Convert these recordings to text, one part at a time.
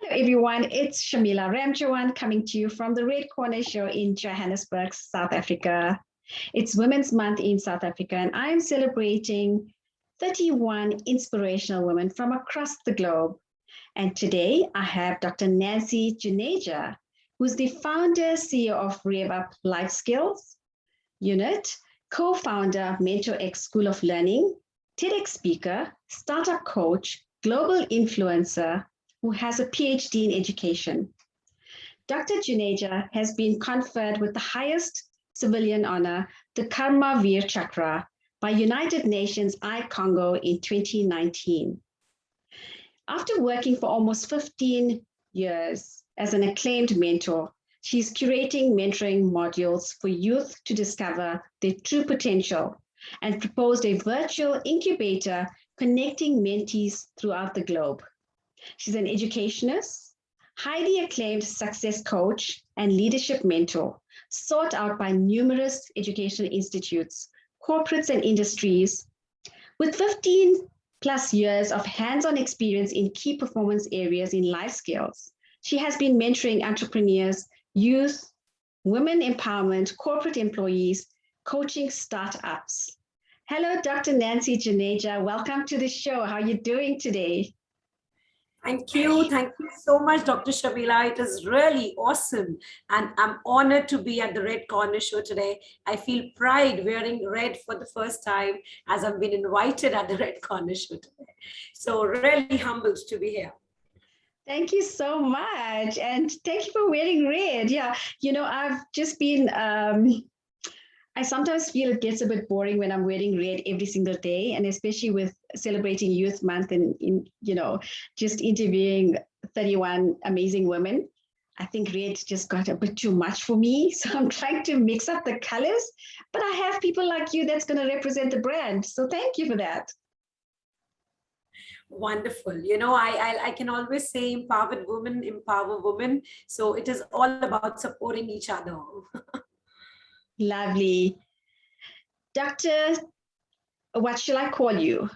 Hello, everyone. It's Shamila Ramjawan coming to you from the Red Corner Show in Johannesburg, South Africa. It's Women's Month in South Africa, and I'm celebrating 31 inspirational women from across the globe. And today I have Dr. Nancy Juneja, who's the founder, CEO of RevUp Lifeskills unit, co-founder of MENTORx School of Learning, TEDx speaker, startup coach, global influencer, who has a PhD in education. Dr. Juneja has been conferred with the highest civilian honor, the Karmaveer Chakra, by United Nations-iCongo in 2019. After working for almost 15 years as an acclaimed mentor, she's curating mentoring modules for youth to discover their true potential and proposed a virtual incubator connecting mentees throughout the globe. She's an educationist, highly acclaimed success coach, and leadership mentor, sought out by numerous educational institutes, corporates, and industries. With 15 plus years of hands-on experience in key performance areas in life skills, she has been mentoring entrepreneurs, youth, women empowerment, corporate employees, coaching startups. Hello, Dr. Nancy Juneja. Welcome to the show. How are you doing today? Thank you. Thank you so much, Dr. Shamila. It is really awesome. And I'm honored to be at the Red Corner Show today. I feel pride wearing red for the first time as I've been invited at the Red Corner Show today. So really humbled to be here. Thank you so much. And thank you for wearing red. Yeah, I've just been, I sometimes feel it gets a bit boring when I'm wearing red every single day, and especially with celebrating Youth Month and just interviewing 31 amazing women. I think red just got a bit too much for me. So I'm trying to mix up the colors, but I have people like you that's going to represent the brand. So thank you for that. Wonderful. I can always say empowered women empower women. So it is all about supporting each other. Lovely. Dr. What shall I call you?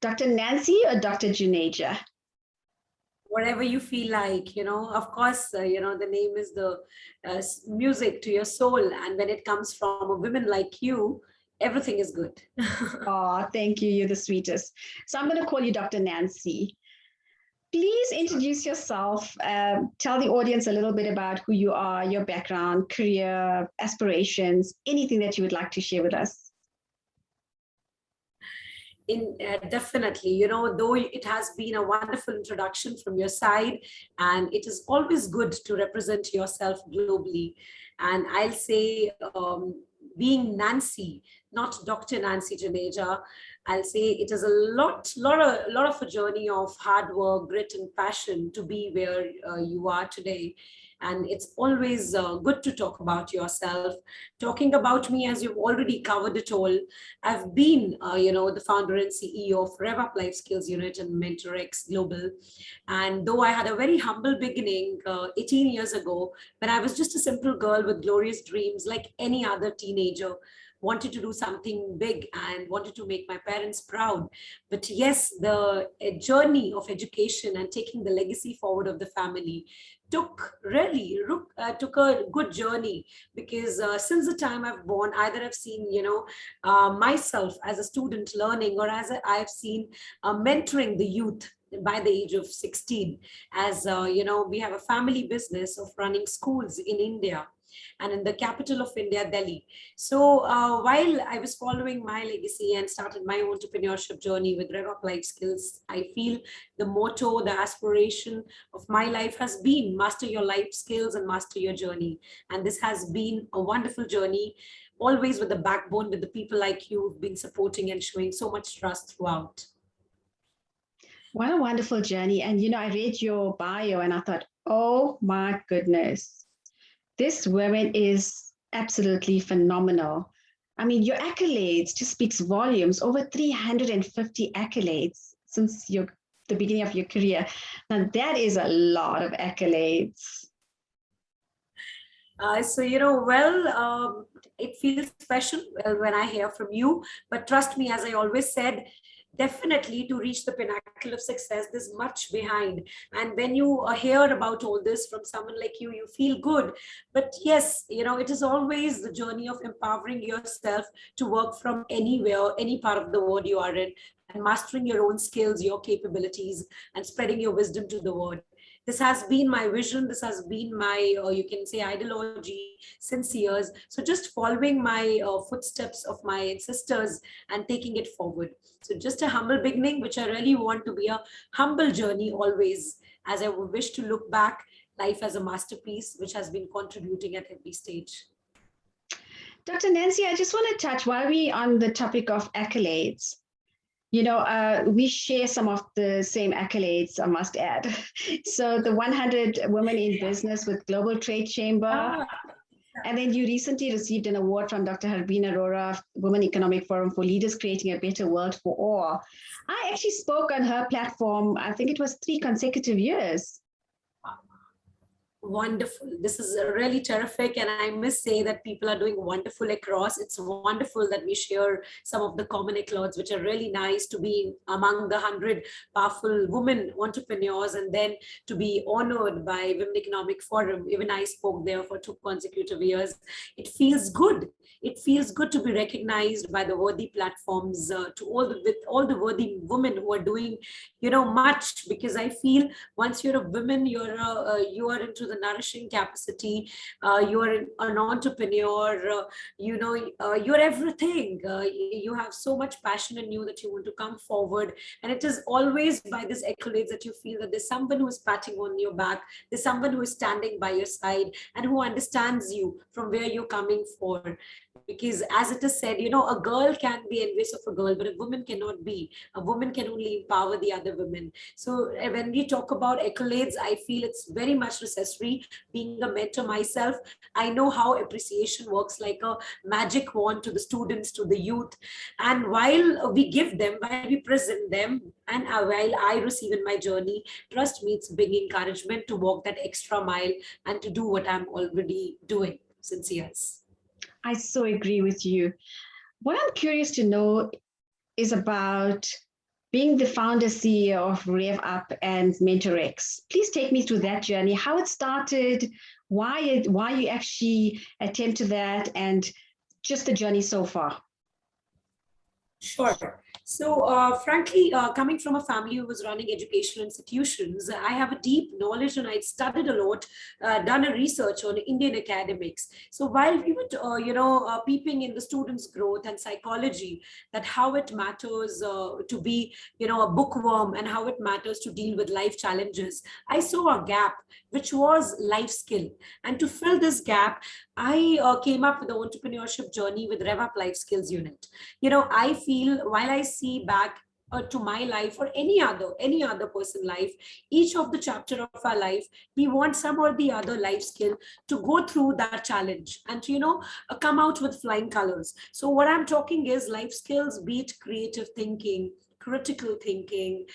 Dr. Nancy or Dr. Juneja? Whatever you feel like, of course, the name is the music to your soul. And when it comes from a woman like you, everything is good. Oh, thank you. You're the sweetest. So I'm going to call you Dr. Nancy. Please introduce yourself. Tell the audience a little bit about who you are, your background, career, aspirations, anything that you would like to share with us. Definitely, though it has been a wonderful introduction from your side, and it is always good to represent yourself globally. And I'll say, being Nancy, not Dr. Nancy Juneja, I'll say it is a lot of a journey of hard work, grit, and passion to be where you are today. And it's always good to talk about yourself. Talking about me, as you've already covered it all, I've been, the founder and CEO of RevUp Lifeskills unit and MENTORx Global. And though I had a very humble beginning 18 years ago, when I was just a simple girl with glorious dreams, like any other teenager, wanted to do something big and wanted to make my parents proud. But yes, the journey of education and taking the legacy forward of the family took a good journey, because since the time I've born, either I've seen myself as a student learning, or as I've seen mentoring the youth by the age of 16. As we have a family business of running schools in India, and in the capital of India, Delhi. So while I was following my legacy and started my entrepreneurship journey with RevUp Life Skills, I feel the motto, the aspiration of my life has been master your life skills and master your journey. And this has been a wonderful journey, always with the backbone, with the people like you who've been supporting and showing so much trust throughout. What a wonderful journey. And, I read your bio and I thought, oh my goodness. This woman is absolutely phenomenal. I mean, your accolades just speaks volumes, over 350 accolades since the beginning of your career. Now, that is a lot of accolades. It feels special when I hear from you. But trust me, as I always said, definitely to reach the pinnacle of success, there's much behind. And when you hear about all this from someone like you feel good. But yes, it is always the journey of empowering yourself to work from anywhere, any part of the world you are in, and mastering your own skills, your capabilities, and spreading your wisdom to the world. This has been my vision. This has been my, you can say, ideology since years. So just following my footsteps of my ancestors and taking it forward. So just a humble beginning, which I really want to be a humble journey always, as I wish to look back life as a masterpiece, which has been contributing at every stage. Dr. Nancy, I just want to touch, while we're on the topic of accolades, we share some of the same accolades, I must add. So the 100 Women in Business with Global Trade Chamber. And then you recently received an award from Dr. Harbeen Arora, Women Economic Forum for Leaders Creating a Better World for All. I actually spoke on her platform, I think it was 3 consecutive years. Wonderful. This is really terrific. And I must say that people are doing wonderful across. It's wonderful that we share some of the common accolades, which are really nice to be among the 100 powerful women entrepreneurs, and then to be honored by Women Economic Forum. Even I spoke there for 2 consecutive years. It feels good. It feels good to be recognized by the worthy platforms, with all the worthy women who are doing, much, because I feel once you're a woman, you are into the nourishing capacity, you are an entrepreneur, you're everything. You have so much passion in you that you want to come forward. And it is always by this accolades that you feel that there's someone who is patting on your back, there's someone who is standing by your side and who understands you from where you're coming for. Because as it is said, a girl can be envious of a girl, but a woman cannot be. A woman can only empower the other women. So when we talk about accolades, I feel it's very much necessary. Being a mentor myself, I know how appreciation works like a magic wand to the students, to the youth. And while we give them, while we present them, and while I receive in my journey, trust me, it's big encouragement to walk that extra mile and to do what I'm already doing since years. I so agree with you. What I'm curious to know is about being the founder CEO of RevUp and MENTORx. Please take me through that journey, how it started, why you actually attempted that, and just the journey so far. Sure. So frankly, coming from a family who was running educational institutions, I have a deep knowledge and I studied a lot, done a research on Indian academics. So while we were, peeping in the students' growth and psychology, that how it matters to be, a bookworm and how it matters to deal with life challenges, I saw a gap, which was life skill. And to fill this gap, I came up with the entrepreneurship journey with RevUp Life Skills unit. I feel while I see back to my life or any other person life, each of the chapter of our life, we want some or the other life skill to go through that challenge and to come out with flying colors. So what I'm talking is life skills, be it creative thinking, critical thinking,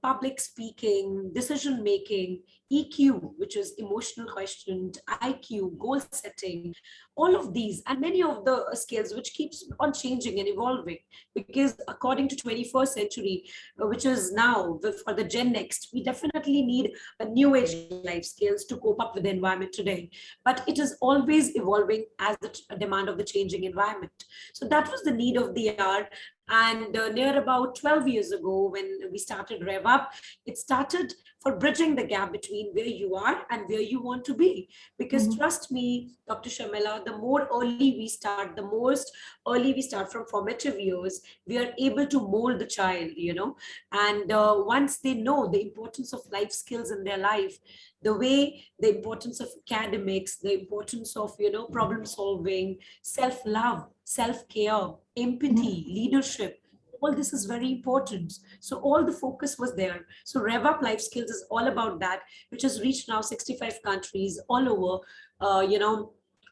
public speaking, decision making, EQ, which is emotional quotient, IQ, goal setting, all of these and many of the skills which keeps on changing and evolving, because according to 21st century, which is now for the Gen Next, we definitely need a new age life skills to cope up with the environment today. But it is always evolving as the demand of the changing environment. So that was the need of the hour. And near about 12 years ago, when we started RevUp, it started for bridging the gap between where you are and where you want to be. Because trust me, Dr. Sharmila, the more early we start, the most early we start from formative years, we are able to mold the child, and once they know the importance of life skills in their life, the importance of academics, the importance of, problem solving, self-love, self-care, empathy, leadership, all this is very important. So all the focus was there. So RevUp Life Skills is all about that, which has reached now 65 countries all over,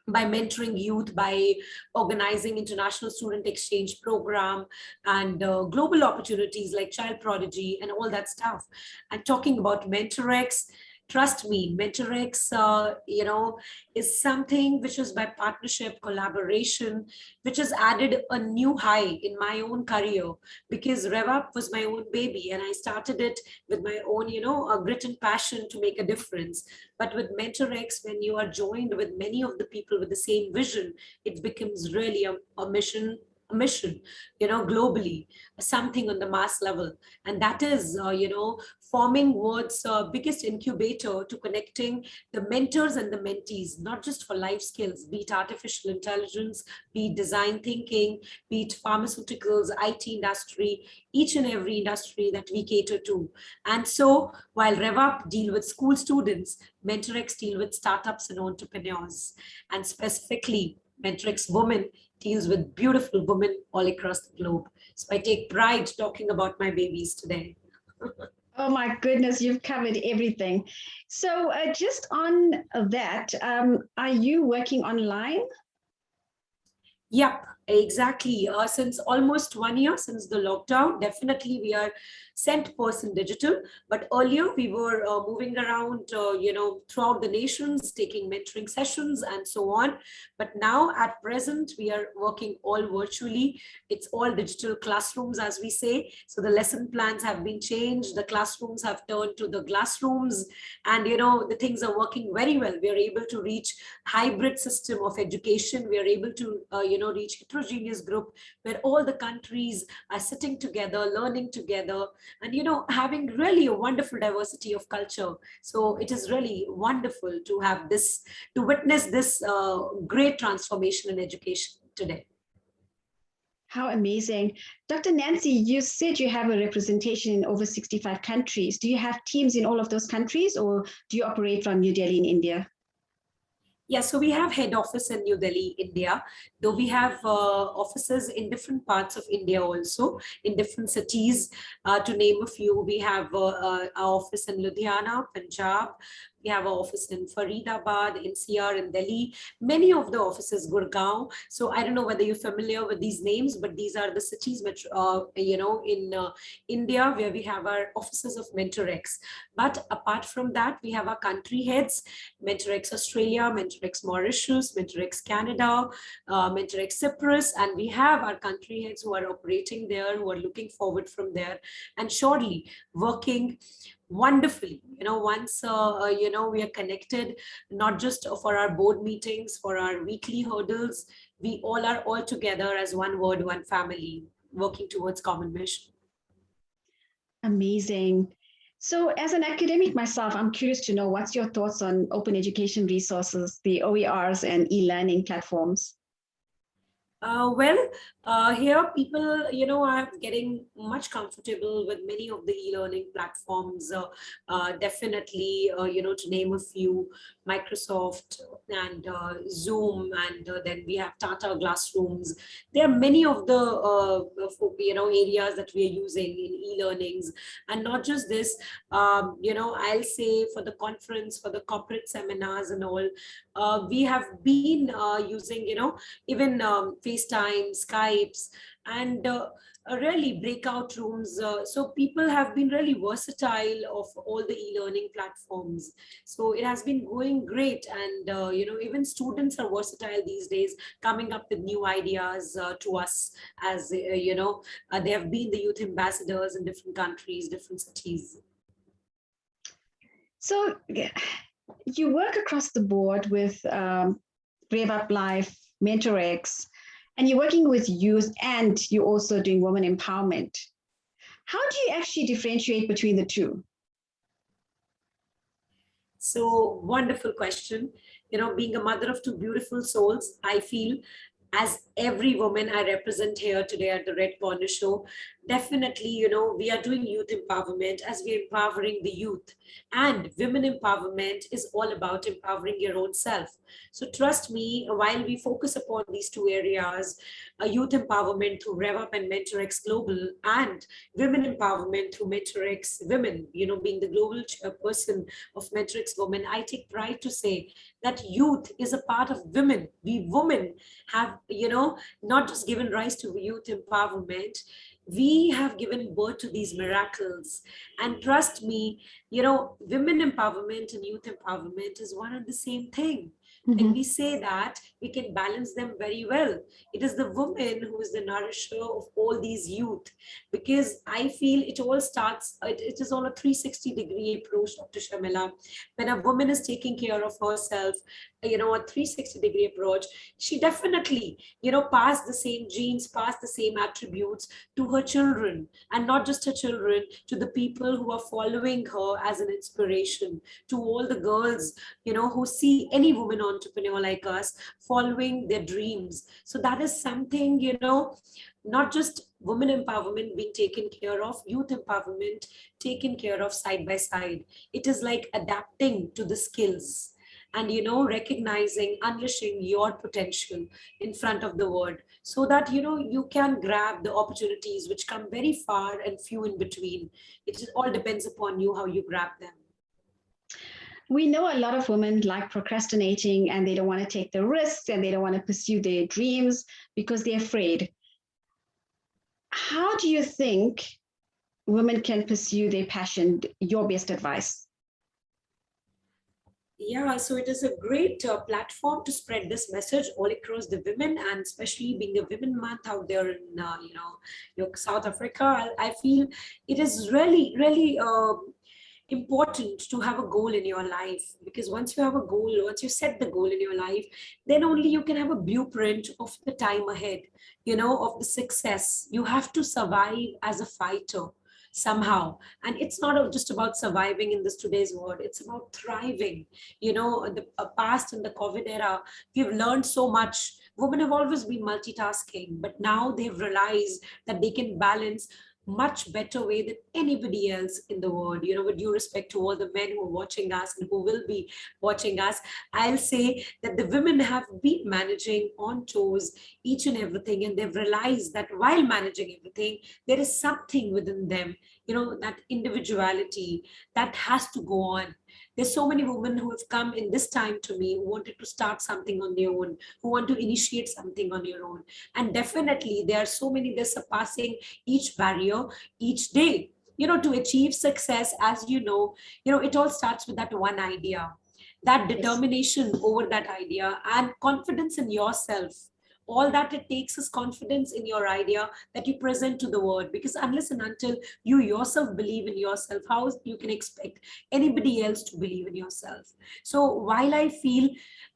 by mentoring youth, by organizing international student exchange program and global opportunities like child prodigy and all that stuff. And talking about MENTORx, Trust me, mentorex is something which is by partnership, collaboration, which has added a new high in my own career, because RevUp was my own baby and I started it with my own a grit and passion to make a difference. But with mentorex, when you are joined with many of the people with the same vision, it becomes really a mission globally, something on the mass level. And that is forming world's biggest incubator to connecting the mentors and the mentees, not just for life skills, be it artificial intelligence, be it design thinking, be it pharmaceuticals, IT industry, each and every industry that we cater to. And so while RevUp deal with school students, mentorex deal with startups and entrepreneurs. And specifically, mentorex women deals with beautiful women all across the globe. So I take pride talking about my babies today. Oh my goodness, you've covered everything. So just on that, are you working online? Yep, exactly. Since almost 1 year since the lockdown, definitely we are sent person digital. But earlier we were moving around, throughout the nations, taking mentoring sessions and so on. But now at present, we are working all virtually. It's all digital classrooms, as we say. So the lesson plans have been changed. The classrooms have turned to the glass rooms, and the things are working very well. We are able to reach hybrid system of education. We are able to reach heterogeneous group where all the countries are sitting together, learning together, and having really a wonderful diversity of culture. So it is really wonderful to have this, to witness this great transformation in education today. How amazing. Dr. Nancy, you said you have a representation in over 65 countries. Do you have teams in all of those countries, or do you operate from New Delhi in India? Yeah, so we have head office in New Delhi, India, though we have offices in different parts of India also, in different cities. To name a few, we have our office in Ludhiana, Punjab. We have an office in Faridabad, NCR, in Delhi. Many of the offices, Gurgaon. So I don't know whether you're familiar with these names, but these are the cities which, in India, where we have our offices of mentorex. But apart from that, we have our country heads: mentorex Australia, mentorex Mauritius, mentorex Canada, mentorex Cyprus, and we have our country heads who are operating there, who are looking forward from there, and surely working wonderfully. Once we are connected, not just for our board meetings, for our weekly hurdles, we all are all together as one word, one family, working towards common mission. Amazing. So as an academic myself, I'm curious to know what's your thoughts on open education resources, the OERs and e-learning platforms? Here people, are getting much comfortable with many of the e-learning platforms. Definitely, to name a few, Microsoft and Zoom, and then we have Tata Classrooms. There are many of the, areas that we are using in e-learnings. And not just this, I'll say for the conference, for the corporate seminars and all, we have been using, even FaceTime, Skypes, and really breakout rooms. So people have been really versatile of all the e-learning platforms. So it has been going great. And, even students are versatile these days, coming up with new ideas to us as, they have been the youth ambassadors in different countries, different cities. So you work across the board with RevUp Life, mentorex, and you're working with youth, and you're also doing women empowerment. How do you actually differentiate between the two? So wonderful question. Being a mother of two beautiful souls, I feel, as every woman I represent here today at the Red Corner Show, definitely, we are doing youth empowerment as we're empowering the youth. And women empowerment is all about empowering your own self. So trust me, while we focus upon these two areas, youth empowerment through RevUp and mentorex Global, and women empowerment through mentorex Women, being the global chairperson of mentorex Women, I take pride to say that youth is a part of women. We women have, not just given rise to youth empowerment, We have given birth to these miracles. And trust me, you know, women empowerment and youth empowerment is one and the same thing. When we Mhm. say that, we can balance them very well. It is the woman who is the nourisher of all these youth, because I feel it all starts, it is on a 360-degree approach, Dr. Shamila. When a woman is taking care of herself, you know, a 360-degree approach, she definitely, you know, pass the same genes, pass the same attributes to her children, and not just her children, to the people who are following her as an inspiration, to all the girls, you know, who see any woman entrepreneur like us following their dreams. So that is something, you know, not just women empowerment being taken care of, youth empowerment taken care of side by side. It is like adapting to the skills, and, you know, recognizing, unleashing your potential in front of the world, so that, you know, you can grab the opportunities which come very far and few in between. It all depends upon you how you grab them. We know a lot of women like procrastinating and they don't want to take the risks and they don't want to pursue their dreams because they're afraid. How do you think women can pursue their passion? Your best advice? Yeah, so it is a great platform to spread this message all across the women, and especially being a Women Month out there in, you know, South Africa. I feel it is really, really important to have a goal in your life, because once you have a goal, once you set the goal in your life, then only you can have a blueprint of the time ahead, you know, of the success. You have to survive as a fighter somehow, and it's not just about surviving in this today's world, it's about thriving. You know, the past and the COVID era, we've learned so much. Women have always been multitasking, but now they've realized that they can balance much better way than anybody else in the world. You know, with due respect to all the men who are watching us and who will be watching us, I'll say that the women have been managing on toes each and everything, and they've realized that while managing everything, there is something within them, you know, that individuality that has to go on. There's so many women who have come in this time to me who wanted to start something on their own, who want to initiate something on their own. And definitely there are so many, they're surpassing each barrier each day. You know, to achieve success, as you know, it all starts with that one idea, that Yes. determination over that idea, and confidence in yourself. All that it takes is confidence in your idea that you present to the world, because unless and until you yourself believe in yourself, how you can expect anybody else to believe in yourself? So while I feel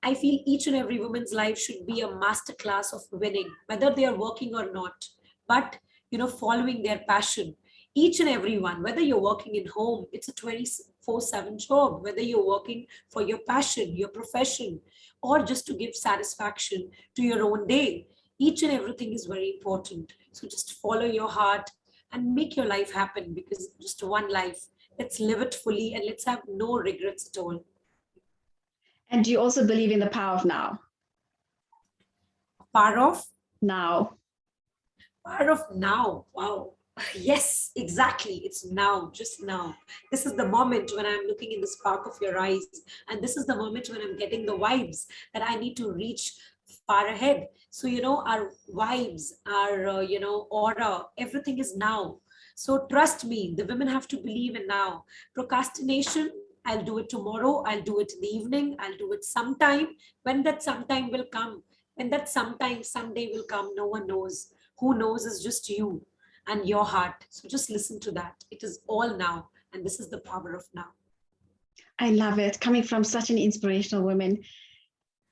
each and every woman's life should be a master class of winning, whether they are working or not, but, you know, following their passion. Each and every one, whether you're working in home, it's a 24/7 job, whether you're working for your passion, your profession, or just to give satisfaction to your own day. Each and everything is very important. So just follow your heart and make your life happen, because just one life. Let's live it fully and let's have no regrets at all. And do you also believe in the power of now? Part of Now. Part of now. Wow. Yes, exactly. It's now, just now. This is the moment when I'm looking in the spark of your eyes. And this is the moment when I'm getting the vibes that I need to reach far ahead. So, you know, our vibes, our, you know, aura, everything is now. So trust me, the women have to believe in now. Procrastination, I'll do it tomorrow. I'll do it in the evening. I'll do it sometime. When that sometime will come, when that sometime, someday will come, no one knows. Who knows is just you and your heart. So just listen to that. It is all now. And this is the power of now. I love it. Coming from such an inspirational woman.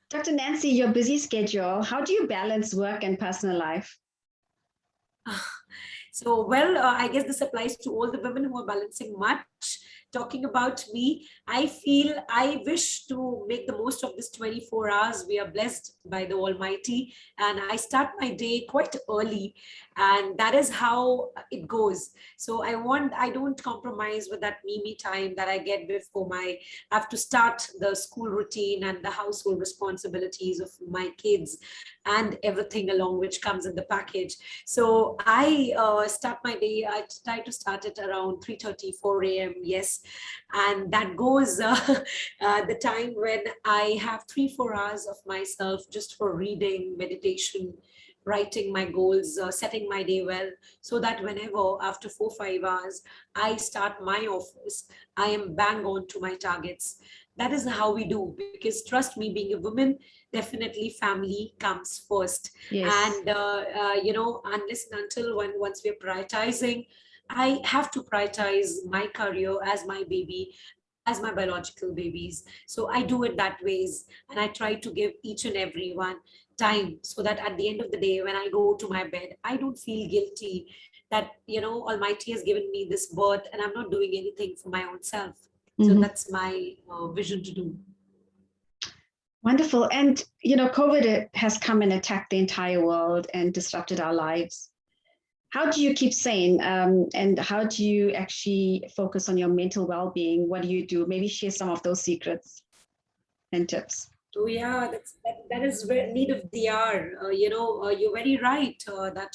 Dr. Nancy, your busy schedule, how do you balance work and personal life? So, well, I guess this applies to all the women who are balancing much. Talking about me, I feel I wish to make the most of this 24 hours. We are blessed by the Almighty, and I start my day quite early, and that is how it goes. So, I don't compromise with that me time that I get before I have to start the school routine and the household responsibilities of my kids and everything along which comes in the package. So I start my day. I try to start it around 3:30, 4 a.m. Yes, and that goes the time when I have 3-4 hours of myself just for reading, meditation, writing my goals, setting my day well, so that whenever after 4 5 hours I start my office, I am bang on to my targets. That is how we do, because trust me, being a woman, definitely family comes first. Yes. And unless and until when once we're prioritizing, I have to prioritize my career as my baby, as my biological babies. So I do it that ways, and I try to give each and every one time, so that at the end of the day, when I go to my bed, I don't feel guilty that, Almighty has given me this birth and I'm not doing anything for my own self. So Mhm. that's my vision to do. Wonderful. And, COVID has come and attacked the entire world and disrupted our lives. How do you keep sane? And how do you actually focus on your mental well-being? What do you do? Maybe share some of those secrets and tips. Oh yeah, that is very need of the hour. You're very right that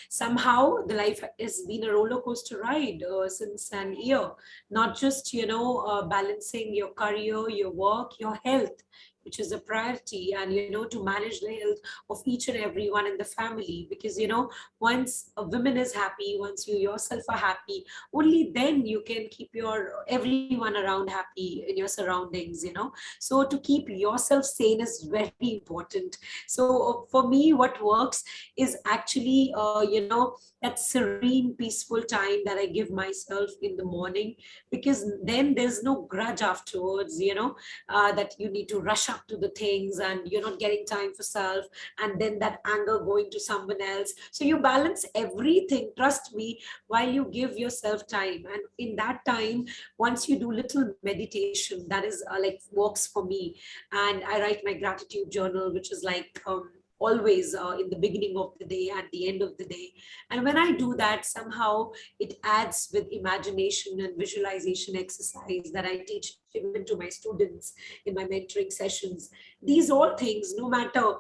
somehow the life has been a roller coaster ride since an year. Not just balancing your career, your work, your health, which is a priority, and to manage the health of each and everyone in the family. Because once a woman is happy, once you yourself are happy, only then you can keep your everyone around happy in your surroundings. So to keep yourself sane is very important. So for me, what works is actually that serene peaceful time that I give myself in the morning, because then there's no grudge afterwards, that you need to rush up to the things and you're not getting time for self, and then that anger going to someone else. So you balance everything, trust me, while you give yourself time. And in that time, once you do little meditation, that is like works for me. And I write my gratitude journal, which is like always in the beginning of the day, at the end of the day. And when I do that, somehow it adds with imagination and visualization exercise that I teach even to my students in my mentoring sessions. These all things, no matter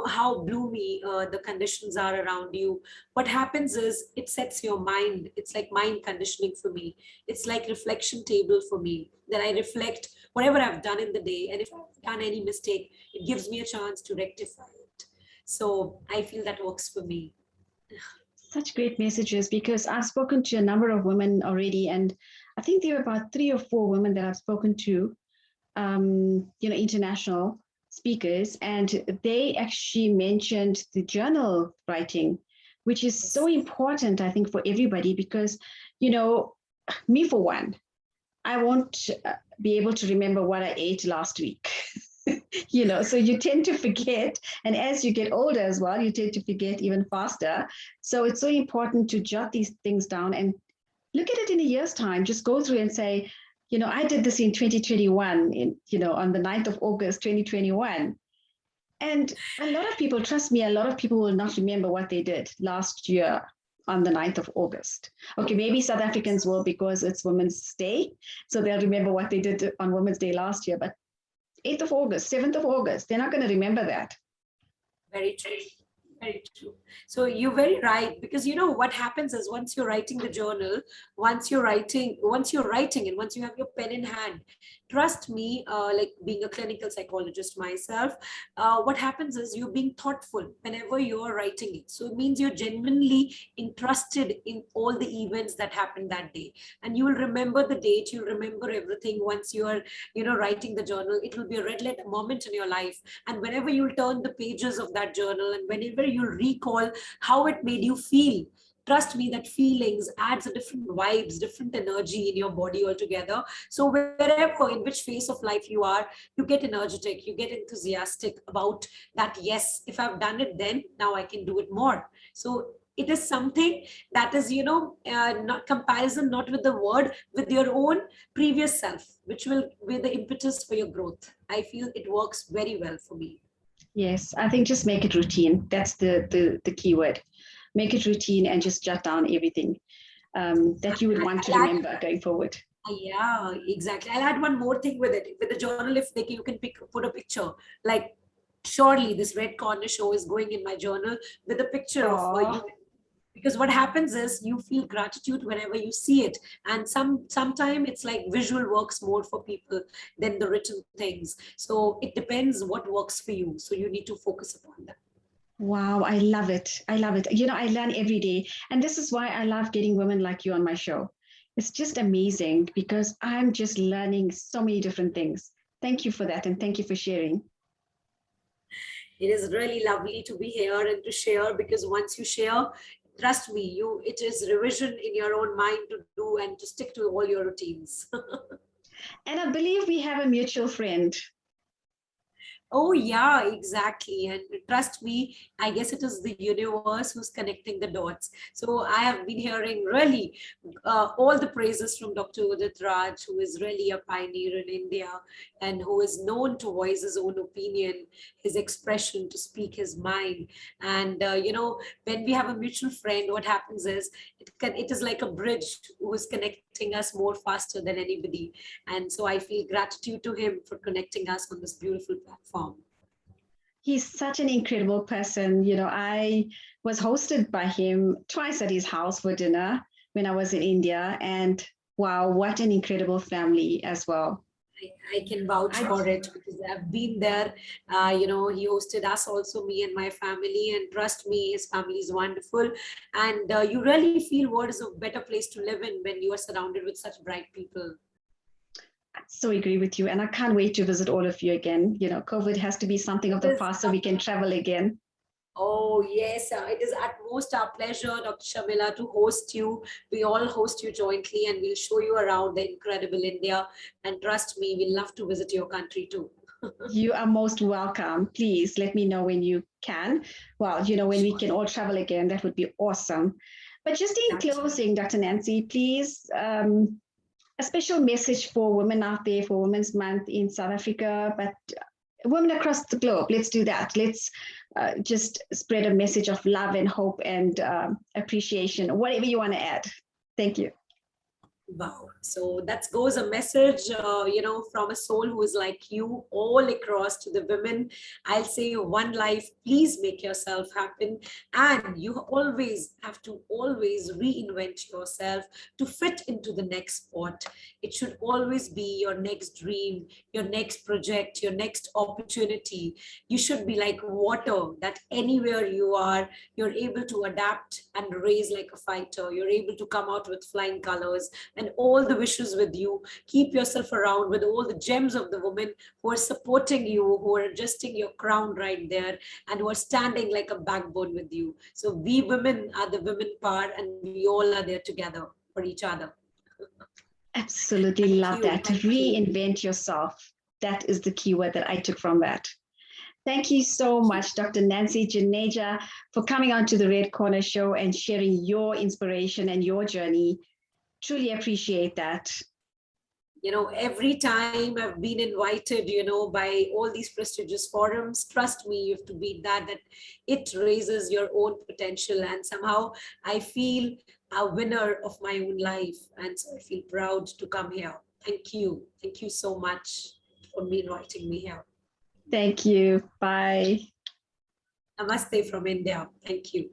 how gloomy the conditions are around you, what happens is it sets your mind. It's like mind conditioning for me. It's like reflection table for me, that I reflect whatever I've done in the day, and if I've done any mistake, it gives me a chance to rectify it. So I feel that works for me. Such great messages, because I've spoken to a number of women already, and I think there are about 3 or 4 women that I've spoken to, international speakers, and they actually mentioned the journal writing, which is so important, I think, for everybody, because, me for one, I won't be able to remember what I ate last week. So you tend to forget. And as you get older as well, you tend to forget even faster. So it's so important to jot these things down and look at it in a year's time. Just go through and say, I did this in 2021, on the 9th of August, 2021. And a lot of people, trust me, a lot of people will not remember what they did last year on the 9th of August. Okay, maybe South Africans will, because it's Women's Day. So they'll remember what they did on Women's Day last year. But 8th of August, 7th of August, they're not going to remember that. Very true. Very true. So you're very right, because what happens is, once you're writing the journal, once you're writing and once you have your pen in hand, trust me, like being a clinical psychologist myself, what happens is you're being thoughtful whenever you're writing it. So it means you're genuinely interested in all the events that happened that day, and you will remember the date, you'll remember everything. Once you are writing the journal, it will be a red letter moment in your life, and whenever you'll turn the pages of that journal, and whenever you'll recall how it made you feel, trust me, that feelings adds a different vibes, different energy in your body altogether. So wherever, in which phase of life you are, you get energetic, you get enthusiastic about that. Yes, if I've done it then, now I can do it more. So it is something that is not comparison, not with the word, with your own previous self, which will be the impetus for your growth. I feel it works very well for me. Yes, I think just make it routine. That's the key word. Make it routine and just jot down everything that you would want to remember going forward. Yeah, exactly. I'll add one more thing with it. With the journal, if you can put a picture. Like, surely this red corner show is going in my journal with a picture of you. Because what happens is you feel gratitude whenever you see it, and sometime it's like visual works more for people than the written things. So it depends what works for you. So you need to focus upon that. Wow, I love it. I love it. You know, I learn every day. And this is why I love getting women like you on my show. It's just amazing because I'm just learning so many different things. Thank you for that. And thank you for sharing. It is really lovely to be here and to share, because once you share, trust me, it is revision in your own mind to do and to stick to all your routines. And I believe we have a mutual friend. Oh, yeah, exactly. And trust me, I guess it is the universe who's connecting the dots. So I have been hearing really all the praises from Dr. Udit Raj, who is really a pioneer in India and who is known to voice his own opinion, his expression, to speak his mind. And, when we have a mutual friend, what happens is it is like a bridge who is connecting us more faster than anybody. And so I feel gratitude to him for connecting us on this beautiful platform. He's such an incredible person. You know, I was hosted by him twice at his house for dinner when I was in India. And wow, what an incredible family as well. I can vouch for it because I've been there. He hosted us also, me and my family, and trust me, his family is wonderful. And you really feel what is a better place to live in when you are surrounded with such bright people. So agree with you. And I can't wait to visit all of you again. You know, COVID has to be something of the past so we can travel again. Oh, yes, it is at most our pleasure, Dr. Shamila, to host you. We all host you jointly and we'll show you around the incredible India. And trust me, we'll love to visit your country too. You are most welcome. Please let me know when you can. Well, you know, when we can all travel again, that would be awesome. But just in closing, Dr. Nancy, please, a special message for women out there for Women's Month in South Africa, but women across the globe. Let's do that. Let's just spread a message of love and hope and appreciation, whatever you want to add. Thank you. Wow. So that goes a message, from a soul who is like you, all across to the women. I'll say one life, please make yourself happen. And you always have to always reinvent yourself to fit into the next spot. It should always be your next dream, your next project, your next opportunity. You should be like water that anywhere you are, you're able to adapt and raise like a fighter. You're able to come out with flying colors and all the wishes with you. Keep yourself around with all the gems of the women who are supporting you, who are adjusting your crown right there, and who are standing like a backbone with you. So we women are the women power, and we all are there together for each other. Absolutely love that. Reinvent yourself. That is the key word that I took from that. Thank you so much, Dr. Nancy Juneja, for coming on to the Red Corner Show and sharing your inspiration and your journey. Truly appreciate that. Every time I've been invited, by all these prestigious forums, trust me, you have to beat that it raises your own potential. And somehow I feel a winner of my own life. And so I feel proud to come here. Thank you. Thank you so much for inviting me here. Thank you. Bye. Namaste from India. Thank you.